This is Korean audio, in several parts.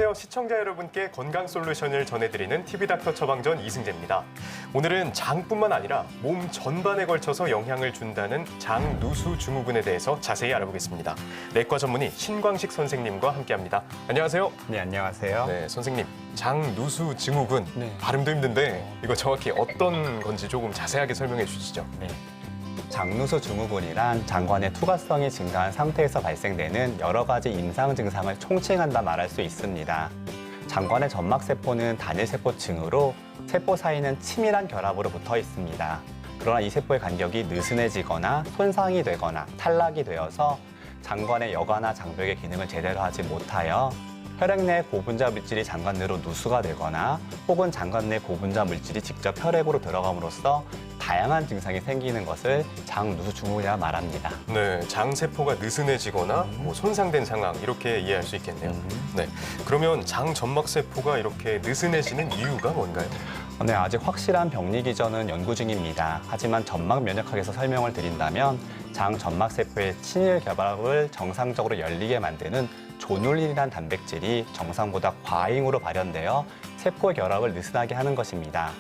안녕하세요. 시청자 여러분께 건강 솔루션을 전해드리는 TV닥터 처방전 이승재입니다. 오늘은 장뿐만 아니라 몸 전반에 걸쳐서 영향을 준다는 장누수 증후군에 대해서 자세히 알아보겠습니다. 내과 전문의 신광식 선생님과 함께합니다. 안녕하세요. 네, 안녕하세요. 네, 선생님. 장누수 증후군, 발음도 힘든데 이거 정확히 어떤 건지 조금 자세하게 설명해 주시죠. 네. 장누수 증후군이란 장관의 투과성이 증가한 상태에서 발생되는 여러 가지 임상 증상을 총칭한다 말할 수 있습니다. 장관의 점막세포는 단일세포층으로 세포 사이는 치밀한 결합으로 붙어 있습니다. 그러나 이 세포의 간격이 느슨해지거나 손상이 되거나 탈락이 되어서 장관의 여과나 장벽의 기능을 제대로 하지 못하여 혈액 내 고분자 물질이 장관 내로 누수가 되거나 혹은 장관 내 고분자 물질이 직접 혈액으로 들어감으로써 다양한 증상이 생기는 것을 장누수 증후군이라 말합니다. 네, 장세포가 느슨해지거나 손상된 상황 이렇게 이해할 수 있겠네요. 네, 그러면 장점막세포가 이렇게 느슨해지는 이유가 뭔가요? 네, 아직 확실한 병리 기전은 연구 중입니다. 하지만 점막 면역학에서 설명을 드린다면 장점막세포의 친일 결합을 정상적으로 열리게 만드는 조눌린이라는 단백질이 정상보다 과잉으로 발현되어 세포 결합을 느슨하게 하는 것입니다.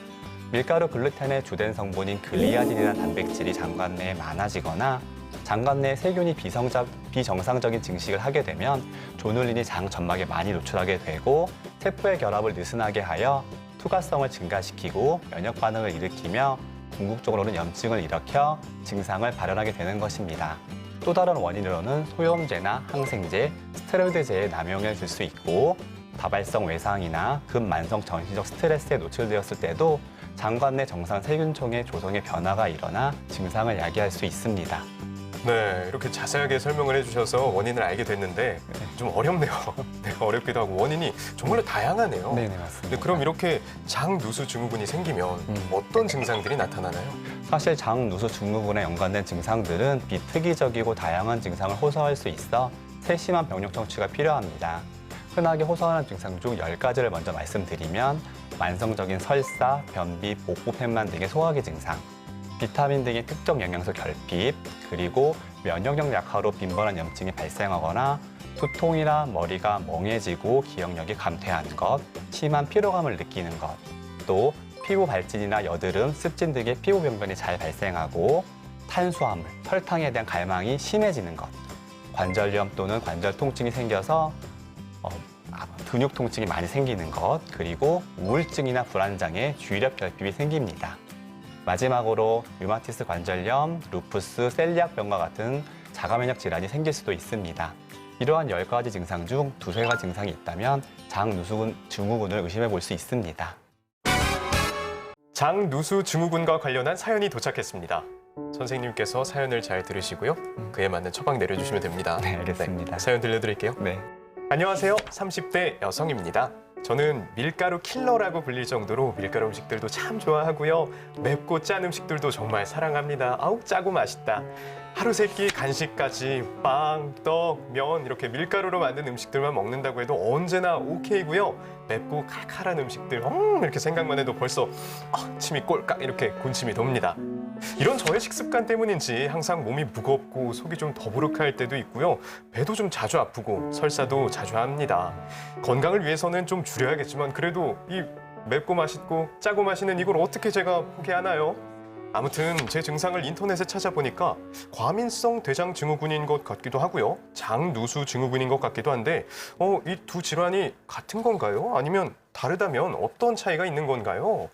밀가루 글루텐의 주된 성분인 글리아딘이라는 단백질이 장관 내에 많아지거나 장관 내에 세균이 비정상적인 증식을 하게 되면 조눌린이 장 점막에 많이 노출하게 되고 세포의 결합을 느슨하게 하여 투과성을 증가시키고 면역 반응을 일으키며 궁극적으로는 염증을 일으켜 증상을 발현하게 되는 것입니다. 또 다른 원인으로는 소염제나 항생제, 스테로이드제의 남용을 들 수 있고 다발성 외상이나 급만성 정신적 스트레스에 노출되었을 때도 장관 내 정상 세균총의 조성에 변화가 일어나 증상을 야기할 수 있습니다. 네, 이렇게 자세하게 설명을 해주셔서 원인을 알게 됐는데 좀 어렵네요. 네, 어렵기도 하고 원인이 정말로 다양하네요. 네, 맞습니다. 네, 그럼 이렇게 장누수 증후군이 생기면 어떤 증상들이 나타나나요? 사실 장누수 증후군에 연관된 증상들은 비특이적이고 다양한 증상을 호소할 수 있어 세심한 병력 청취가 필요합니다. 흔하게 호소하는 증상 중 10가지를 먼저 말씀드리면 만성적인 설사, 변비, 복부 팽만 등의 소화기 증상, 비타민 등의 특정 영양소 결핍, 그리고 면역력 약화로 빈번한 염증이 발생하거나 두통이나 머리가 멍해지고 기억력이 감퇴하는 것, 심한 피로감을 느끼는 것, 또 피부 발진이나 여드름, 습진 등의 피부 병변이 잘 발생하고 탄수화물, 혈당에 대한 갈망이 심해지는 것, 관절염 또는 관절 통증이 생겨서 근육 통증이 많이 생기는 것, 그리고 우울증이나 불안장애, 주의력 결핍이 생깁니다. 마지막으로 류마티스 관절염, 루푸스, 셀리악병과 같은 자가면역 질환이 생길 수도 있습니다. 이러한 10가지 증상 중 2~3가지 증상이 있다면 장누수 증후군을 의심해 볼 수 있습니다. 장누수 증후군과 관련한 사연이 도착했습니다. 선생님께서 사연을 잘 들으시고요. 그에 맞는 처방 내려주시면 됩니다. 네, 알겠습니다. 네, 사연 들려드릴게요. 네. 안녕하세요. 30대 여성입니다. 저는 밀가루 킬러라고 불릴 정도로 밀가루 음식들도 참 좋아하고요. 맵고 짠 음식들도 정말 사랑합니다. 아우 짜고 맛있다. 하루 세끼 간식까지 빵, 떡, 면 이렇게 밀가루로 만든 음식들만 먹는다고 해도 언제나 오케이고요. 맵고 칼칼한 음식들 이렇게 생각만 해도 벌써 침이 꼴깍 이렇게 군침이 돕니다. 이런 저의 식습관 때문인지 항상 몸이 무겁고 속이 좀 더부룩할 때도 있고요. 배도 좀 자주 아프고 설사도 자주 합니다. 건강을 위해서는 좀 줄여야겠지만 그래도 이 맵고 맛있고 짜고 마시는 이걸 어떻게 제가 포기하나요? 아무튼 제 증상을 인터넷에 찾아보니까 과민성 대장 증후군인 것 같기도 하고요. 장누수 증후군인 것 같기도 한데 이 두 질환이 같은 건가요? 아니면 다르다면 어떤 차이가 있는 건가요?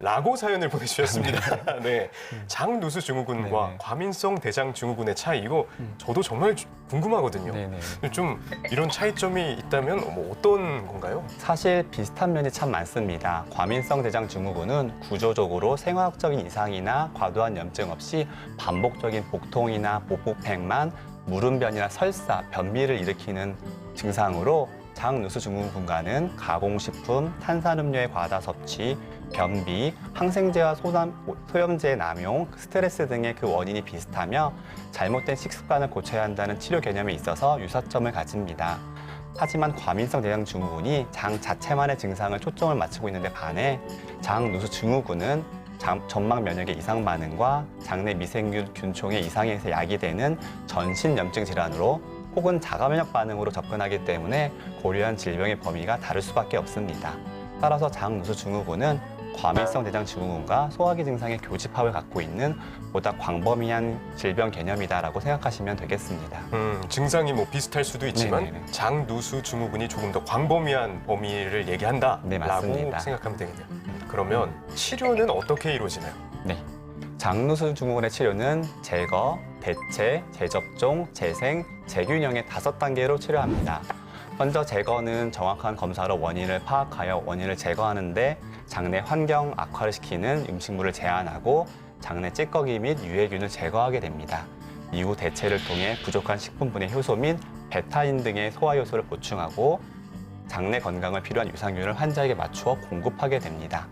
라고 사연을 보내주셨습니다. 네, 장누수 증후군과 네네. 과민성 대장 증후군의 차이 이거 저도 정말 궁금하거든요. 네네. 좀 이런 차이점이 있다면 어떤 건가요? 사실 비슷한 면이 참 많습니다. 과민성 대장 증후군은 구조적으로 생화학적인 이상이나 과도한 염증 없이 반복적인 복통이나 복부팽만, 무름변이나 설사, 변비를 일으키는 증상으로 장누수 증후군과는 가공식품, 탄산음료의 과다 섭취, 변비, 항생제와 소염제 남용, 스트레스 등의 그 원인이 비슷하며 잘못된 식습관을 고쳐야 한다는 치료 개념에 있어서 유사점을 가집니다. 하지만 과민성 대장 증후군이 장 자체만의 증상을 초점을 맞추고 있는데 반해 장누수 증후군은 점막 면역의 이상 반응과 장내 미세균 균총의 이상에서 야기되는 전신 염증 질환으로 혹은 자가면역 반응으로 접근하기 때문에 고려한 질병의 범위가 다를 수밖에 없습니다. 따라서 장누수 증후군은 과민성 대장 증후군과 소화기 증상의 교집합을 갖고 있는 보다 광범위한 질병 개념이다라고 생각하시면 되겠습니다. 증상이 뭐 비슷할 수도 있지만 네네네. 장누수 증후군이 조금 더 광범위한 범위를 얘기한다라고 네, 맞습니다. 생각하면 되겠네요. 그러면 치료는 어떻게 이루어지나요? 네. 장누수 증후군의 치료는 제거, 대체, 재접종, 재생, 재균형의 5단계로 치료합니다. 먼저 제거는 정확한 검사로 원인을 파악하여 원인을 제거하는데 장내 환경 악화를 시키는 음식물을 제한하고 장내 찌꺼기 및 유해균을 제거하게 됩니다. 이후 대체를 통해 부족한 식품분해 효소 및 베타인 등의 소화 요소를 보충하고 장내 건강을 필요한 유산균을 환자에게 맞추어 공급하게 됩니다.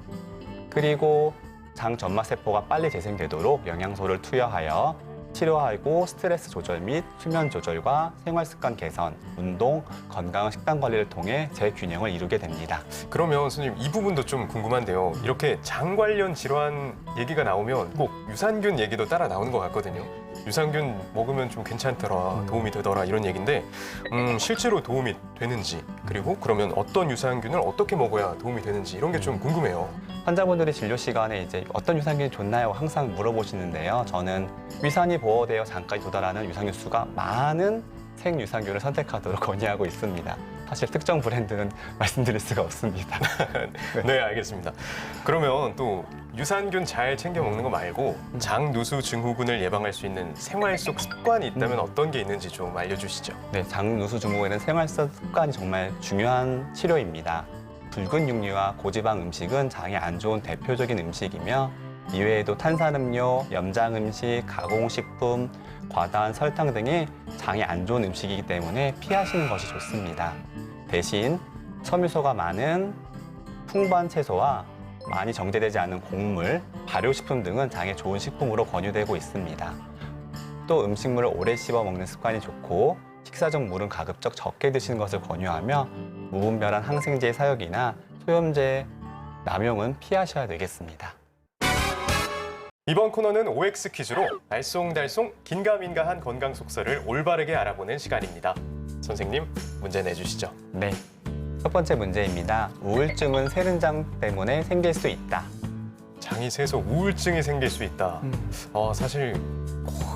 그리고 장 점막세포가 빨리 재생되도록 영양소를 투여하여 치료하고 스트레스 조절 및 수면 조절과 생활습관 개선, 운동, 건강한 식단 관리를 통해 재균형을 이루게 됩니다. 그러면 선생님 이 부분도 좀 궁금한데요. 이렇게 장 관련 질환 얘기가 나오면 꼭 유산균 얘기도 따라 나오는 것 같거든요. 유산균 먹으면 좀 괜찮더라, 도움이 되더라 이런 얘기인데 실제로 도움이 되는지 그리고 그러면 어떤 유산균을 어떻게 먹어야 도움이 되는지 이런 게 좀 궁금해요. 환자분들이 진료 시간에 이제 어떤 유산균이 좋나요? 항상 물어보시는데요. 저는 위산이 보호되어 장까지 도달하는 유산균 수가 많은 생유산균을 선택하도록 권유하고 있습니다. 사실 특정 브랜드는 말씀드릴 수가 없습니다. 네, 알겠습니다. 그러면 또 유산균 잘 챙겨 먹는 거 말고 장누수 증후군을 예방할 수 있는 생활 속 습관이 있다면 어떤 게 있는지 좀 알려주시죠. 네, 장누수 증후군에는 생활 습관이 정말 중요한 치료입니다. 붉은 육류와 고지방 음식은 장에 안 좋은 대표적인 음식이며 이외에도 탄산음료, 염장음식, 가공식품, 과다한 설탕 등이 장에 안 좋은 음식이기 때문에 피하시는 것이 좋습니다. 대신 섬유소가 많은 풍부한 채소와 많이 정제되지 않은 곡물, 발효식품 등은 장에 좋은 식품으로 권유되고 있습니다. 또 음식물을 오래 씹어 먹는 습관이 좋고 식사 전 물은 가급적 적게 드시는 것을 권유하며 무분별한 항생제 사용이나 소염제 남용은 피하셔야 되겠습니다. 이번 코너는 OX 퀴즈로 알쏭달쏭 긴가민가한 건강 속설을 올바르게 알아보는 시간입니다. 선생님, 문제 내주시죠. 네, 첫 번째 문제입니다. 우울증은 세른장 때문에 생길 수 있다. 장이 새서 우울증이 생길 수 있다. 사실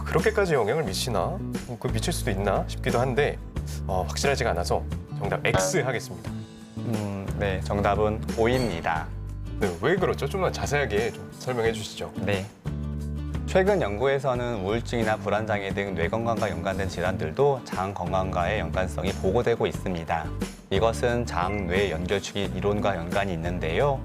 그렇게까지 영향을 미치나? 그 미칠 수도 있나 싶기도 한데 확실하지가 않아서 정답 X 하겠습니다. 네, 정답은 O입니다. 네, 왜 그렇죠? 좀만 자세하게 좀 설명해 주시죠. 네. 최근 연구에서는 우울증이나 불안장애 등 뇌 건강과 연관된 질환들도 장 건강과의 연관성이 보고되고 있습니다. 이것은 장-뇌 연결축이 이론과 연관이 있는데요.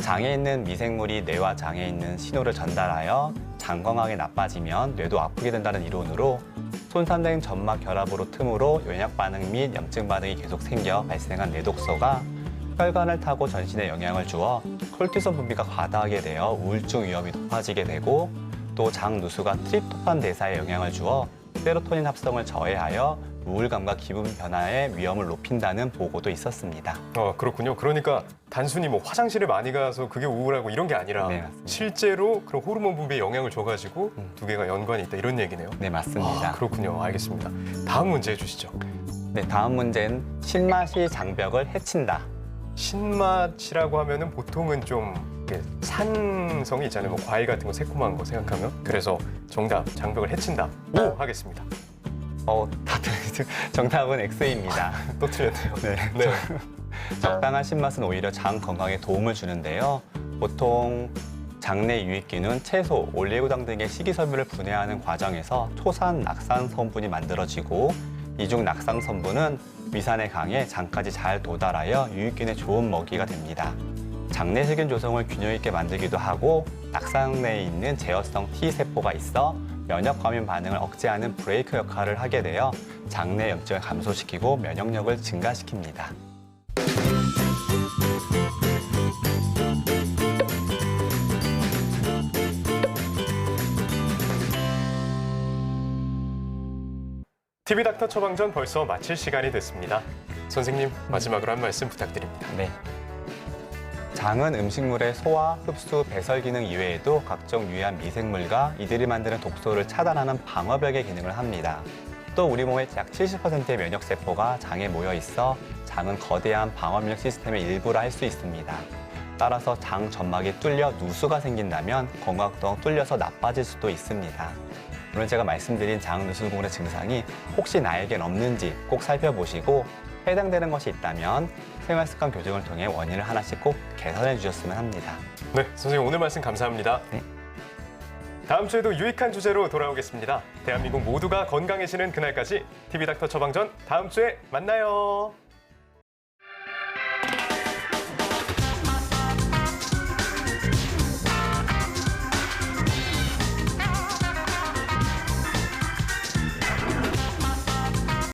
장에 있는 미생물이 뇌와 장에 있는 신호를 전달하여 장 건강이 나빠지면 뇌도 아프게 된다는 이론으로 손상된 점막 결합으로 틈으로 연약 반응 및 염증 반응이 계속 생겨 발생한 뇌독소가 혈관을 타고 전신에 영향을 주어 콜티솔 분비가 과다하게 되어 우울증 위험이 높아지게 되고 또 장누수가 트립토판 대사에 영향을 주어 세로토닌 합성을 저해하여 우울감과 기분 변화의 위험을 높인다는 보고도 있었습니다. 그렇군요. 그러니까 단순히 뭐 화장실을 많이 가서 그게 우울하고 이런 게 아니라 네, 맞습니다. 실제로 그런 호르몬 분비에 영향을 줘가지고 두 개가 연관이 있다 이런 얘기네요. 네, 맞습니다. 그렇군요. 알겠습니다. 다음 문제 해주시죠. 네, 다음 문제는 신맛이 장벽을 해친다. 신맛이라고 하면은 보통은 좀 이렇게 산성이 있잖아요. 뭐 과일 같은 거 새콤한 거 생각하면 그래서 정답 장벽을 해친다. O 하겠습니다. 다들 정답은 X입니다. 또 틀렸네요. 네. 네. 적당한 신맛은 오히려 장 건강에 도움을 주는데요. 보통 장내 유익균은 채소, 올리고당 등의 식이섬유를 분해하는 과정에서 초산 낙산 성분이 만들어지고 이중 낙상 성분은 위산에 강해 장까지 잘 도달하여 유익균의 좋은 먹이가 됩니다. 장내 세균 조성을 균형 있게 만들기도 하고 낙상내에 있는 제어성 T세포가 있어 면역 과민 반응을 억제하는 브레이크 역할을 하게 되어 장내 염증을 감소시키고 면역력을 증가시킵니다. TV닥터 처방전 벌써 마칠 시간이 됐습니다. 선생님, 마지막으로 한 말씀 부탁드립니다. 네. 장은 음식물의 소화, 흡수, 배설 기능 이외에도 각종 유해한 미생물과 이들이 만드는 독소를 차단하는 방어벽의 기능을 합니다. 또 우리 몸의 약 70%의 면역세포가 장에 모여 있어 장은 거대한 방어면역 시스템의 일부라 할 수 있습니다. 따라서 장 점막이 뚫려 누수가 생긴다면 건강도가 뚫려서 나빠질 수도 있습니다. 오늘 제가 말씀드린 장 누수부분의 증상이 혹시 나에겐 없는지 꼭 살펴보시고 해당되는 것이 있다면 생활습관 교정을 통해 원인을 하나씩 꼭 개선해 주셨으면 합니다. 네, 선생님 오늘 말씀 감사합니다. 네. 다음 주에도 유익한 주제로 돌아오겠습니다. 대한민국 모두가 건강해지는 그날까지 TV닥터 처방전 다음 주에 만나요.